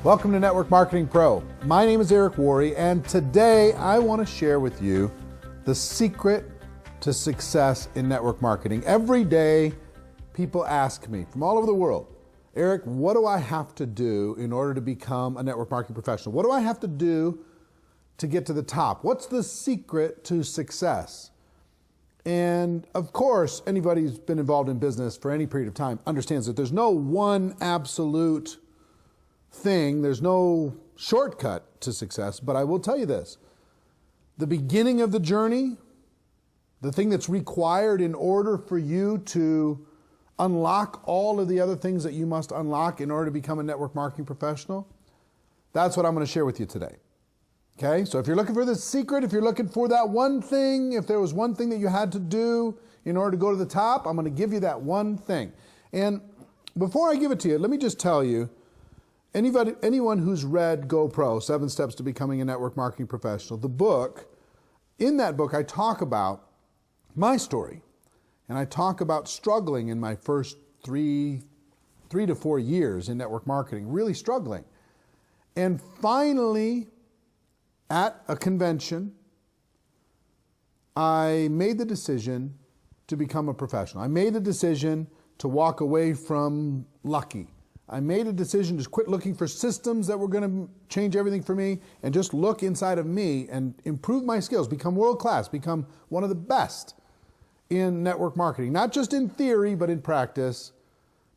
Welcome to Network Marketing Pro. My name is Eric Worre, and today I want to share with you the secret to success in network marketing. Every day, people ask me from all over the world, Eric, what do I have to do in order to become a network marketing professional? What do I have to do to get to the top? What's the secret to success? And of course, anybody who's been involved in business for any period of time understands that there's no one absolute thing, there's no shortcut to success, but I will tell you this. The beginning of the journey, the thing that's required in order for you to unlock all of the other things that you must unlock in order to become a network marketing professional, that's what I'm going to share with you today. Okay, so if you're looking for the secret, if you're looking for that one thing, if there was one thing that you had to do in order to go to the top, I'm going to give you that one thing. And before I give it to you, let me just tell you, anyone who's read GoPro, 7 Steps to Becoming a Network Marketing Professional, the book, in that book I talk about my story. And I talk about struggling in my first three to 4 years in network marketing, really struggling. And finally, at a convention, I made the decision to become a professional. I made the decision to walk away from lucky. I made a decision to quit looking for systems that were going to change everything for me and just look inside of me and improve my skills, become world class, become one of the best in network marketing. Not just in theory, but in practice.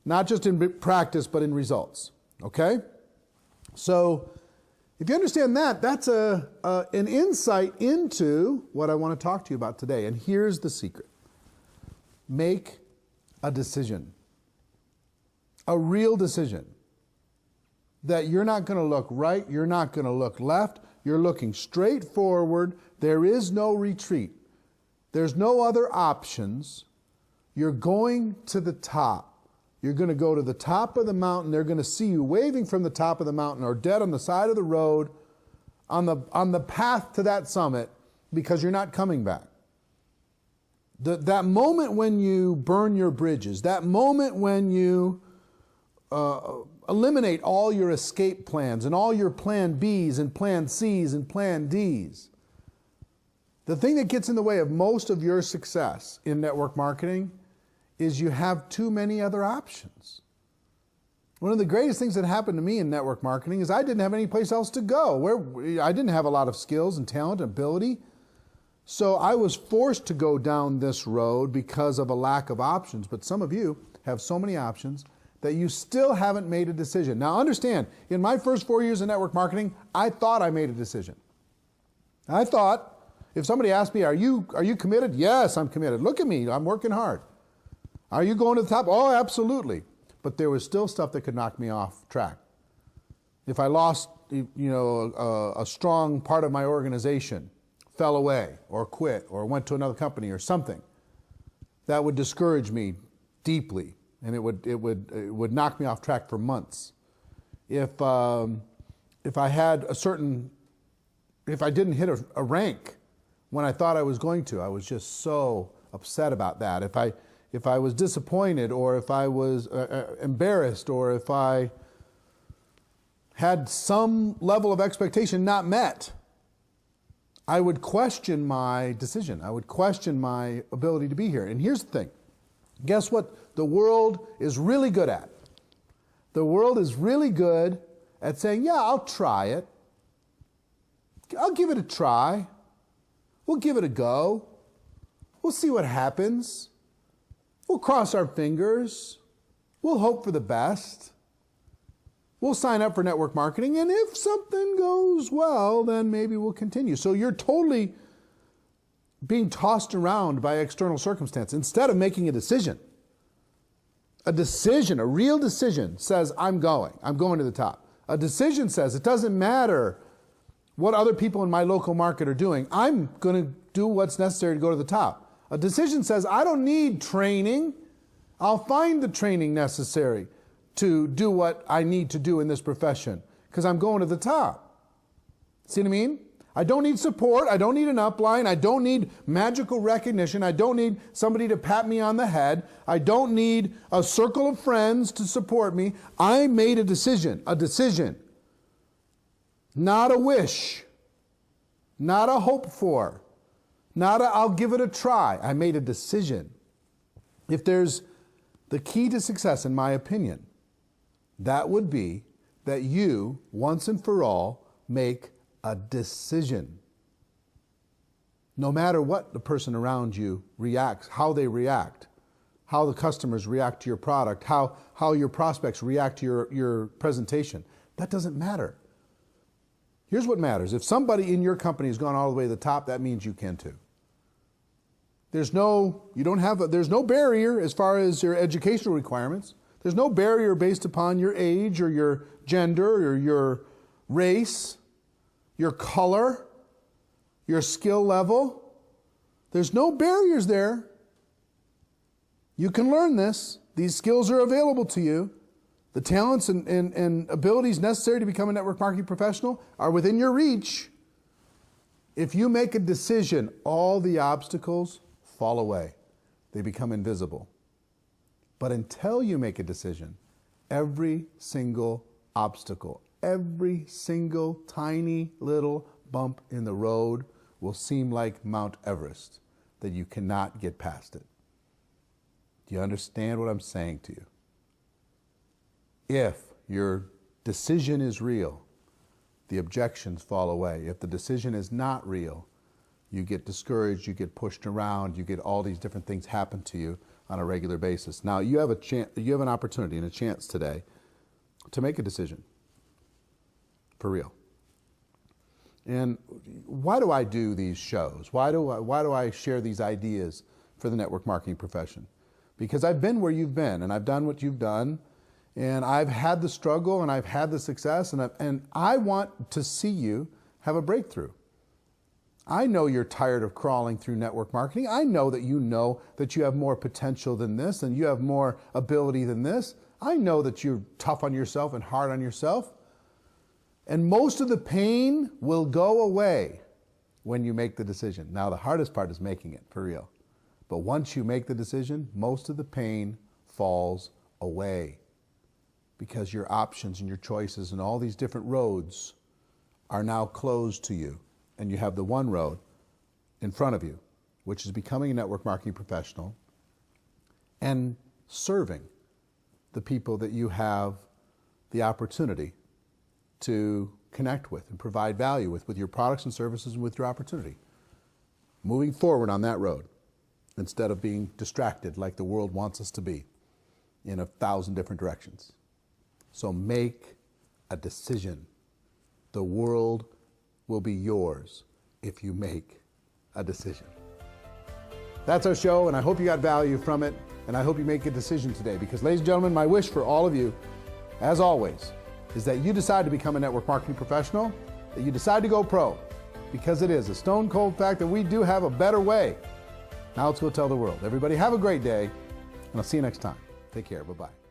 Not just in practice, but in results. Okay? So if you understand that, that's an insight into what I want to talk to you about today. And here's the secret. Make a decision. A real decision that you're not going to look right, you're not going to look left, you're looking straight forward. There is no retreat. There's no other options. You're going to the top. You're going to go to the top of the mountain. They're going to see you waving from the top of the mountain or dead on the side of the road on the path to that summit because you're not coming back. That moment when you burn your bridges, that moment when you eliminate all your escape plans and all your plan Bs and plan Cs and plan Ds. The thing that gets in the way of most of your success in network marketing is you have too many other options. One of the greatest things that happened to me in network marketing is I didn't have any place else to go. I didn't have a lot of skills and talent and ability. So I was forced to go down this road because of a lack of options. But some of you have so many options that you still haven't made a decision. Now understand, in my first 4 years of network marketing, I thought I made a decision. I thought, if somebody asked me, are you committed? Yes, I'm committed. Look at me, I'm working hard. Are you going to the top? Oh, absolutely. But there was still stuff that could knock me off track. If I lost, a strong part of my organization, fell away or quit or went to another company or something, that would discourage me deeply. And it would knock me off track for months. If I didn't hit a rank when I thought I was going to, I was just so upset about that. If I was disappointed, or if I was embarrassed, or if I had some level of expectation not met, I would question my decision. I would question my ability to be here. And here's the thing. Guess what the world is really good at? The world is really good at saying, yeah, I'll try it. I'll give it a try. We'll give it a go. We'll see what happens. We'll cross our fingers. We'll hope for the best. We'll sign up for network marketing, and if something goes well, then maybe we'll continue. So you're totally being tossed around by external circumstance instead of making a decision. A decision, a real decision says, I'm going to the top. A decision says, it doesn't matter what other people in my local market are doing. I'm going to do what's necessary to go to the top. A decision says, I don't need training. I'll find the training necessary to do what I need to do in this profession because I'm going to the top. See what I mean? I don't need support. I don't need an upline. I don't need magical recognition. I don't need somebody to pat me on the head. I don't need a circle of friends to support me. I made a decision Not a wish, not a hope for, not a I'll give it a try. I made a decision. If there's the key to success, in my opinion, that would be that you, once and for all, make a decision. No matter what the person around you reacts, how they react, how the customers react to your product, how your prospects react to your presentation, that doesn't matter. Here's what matters. If somebody in your company has gone all the way to the top, that means you can too. There's no barrier as far as your educational requirements. There's no barrier based upon your age or your gender or your race, your color, your skill level. There's no barriers there. You can learn this. These skills are available to you. The talents and abilities necessary to become a network marketing professional are within your reach. If you make a decision, all the obstacles fall away. They become invisible. But until you make a decision, every single obstacle, every single tiny little bump in the road will seem like Mount Everest, that you cannot get past it. Do you understand what I'm saying to you? If your decision is real, the objections fall away. If the decision is not real, you get discouraged, you get pushed around, you get all these different things happen to you on a regular basis. Now you have an opportunity and a chance today to make a decision for real. And why do I do these shows? Why do I share these ideas for the network marketing profession? Because I've been where you've been, and I've done what you've done, and I've had the struggle, and I've had the success, and I want to see you have a breakthrough. I know you're tired of crawling through network marketing. I know that you have more potential than this, and you have more ability than this. I know that you're tough on yourself and hard on yourself. And most of the pain will go away when you make the decision. Now, the hardest part is making it, for real. But once you make the decision, most of the pain falls away, because your options and your choices and all these different roads are now closed to you. And you have the one road in front of you, which is becoming a network marketing professional and serving the people that you have the opportunity to connect with and provide value with your products and services and with your opportunity. Moving forward on that road instead of being distracted like the world wants us to be in 1,000 different directions. So make a decision. The world will be yours if you make a decision. That's our show, and I hope you got value from it, and I hope you make a decision today, because, ladies and gentlemen, my wish for all of you, as always, is that you decide to become a network marketing professional, that you decide to go pro, because it is a stone cold fact that we do have a better way. Now let's go tell the world. Everybody have a great day, and I'll see you next time. Take care. Bye-bye.